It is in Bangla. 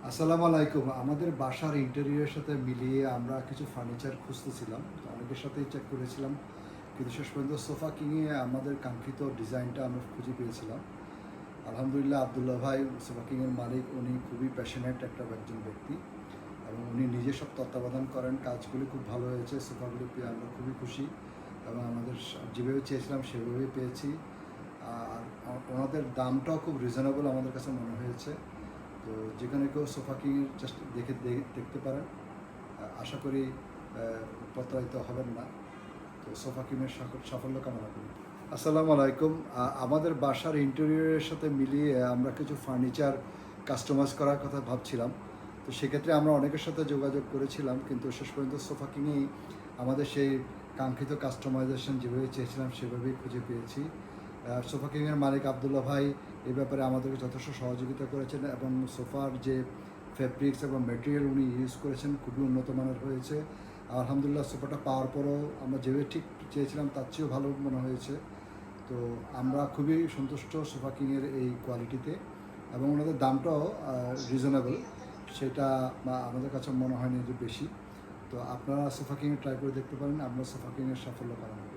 আসসালামু আলাইকুম। আমাদের বাসার ইন্টেরিয়রের সাথে মিলিয়ে আমরা কিছু ফার্নিচার খুঁজতেছিলাম। তো অনেকের সাথেই চেক করেছিলাম। কিন্তু শেষ পর্যন্ত সোফা কিংয়ে আমাদের কাঙ্ক্ষিত ডিজাইনটা আমরা খুঁজে পেয়েছিলাম। আলহামদুলিল্লাহ আব্দুল্লাহ ভাই সোফা কিংয়ের মালিক, উনি খুবই প্যাশনেট একজন ব্যক্তি এবং উনি নিজে সব তত্ত্বাবধান করেন। কাজগুলি খুব ভালো হয়েছে। সোফাগুলি পেয়ে আমরা খুবই খুশি এবং আমাদের যেভাবে চেয়েছিলাম সেভাবেই পেয়েছি। আর ওনাদের দামটাও খুব রিজনেবল আমাদের কাছে মনে হয়েছে। তো যেখানে কেউ সোফা কিংয়ের জাস্ট দেখতে পারেন। আশা করি প্রতারিত হবেন না। তো সোফা কিংয়ের সাফল্য কামনা করি। আসসালামু আলাইকুম। আমাদের বাসার ইন্টেরিয়রের সাথে মিলিয়ে আমরা কিছু ফার্নিচার কাস্টমাইজ করার কথা ভাবছিলাম। তো সেক্ষেত্রে আমরা অনেকের সাথে যোগাযোগ করেছিলাম, কিন্তু শেষ পর্যন্ত সোফা কিংয়েই আমাদের সেই কাঙ্ক্ষিত কাস্টমাইজেশন যেভাবে চেয়েছিলাম সেভাবেই খুঁজে পেয়েছি। সোফা কিংয়ের মালিক আব্দুল্লাহ ভাই এই ব্যাপারে আমাদেরকে যথেষ্ট সহযোগিতা করেছেন এবং সোফার যে ফেব্রিক্স এবং ম্যাটেরিয়াল উনি ইউজ করেছেন খুবই উন্নত মানের হয়েছে। আলহামদুলিল্লাহ সোফাটা পাওয়ার পরও আমরা যেভাবে ঠিক চেয়েছিলাম তার চেয়েও ভালো মনে হয়েছে। তো আমরা খুবই সন্তুষ্ট সোফা কিংয়ের এই কোয়ালিটিতে এবং ওনাদের দামটাও রিজনেবল। সেটা আমাদের কাছে মনে হয়নি যে বেশি। তো আপনারা সোফা কিংয়ে ট্রাই করে দেখতে পারেন। আমরা সোফা কিংয়ের সাফল্য কামনা করি।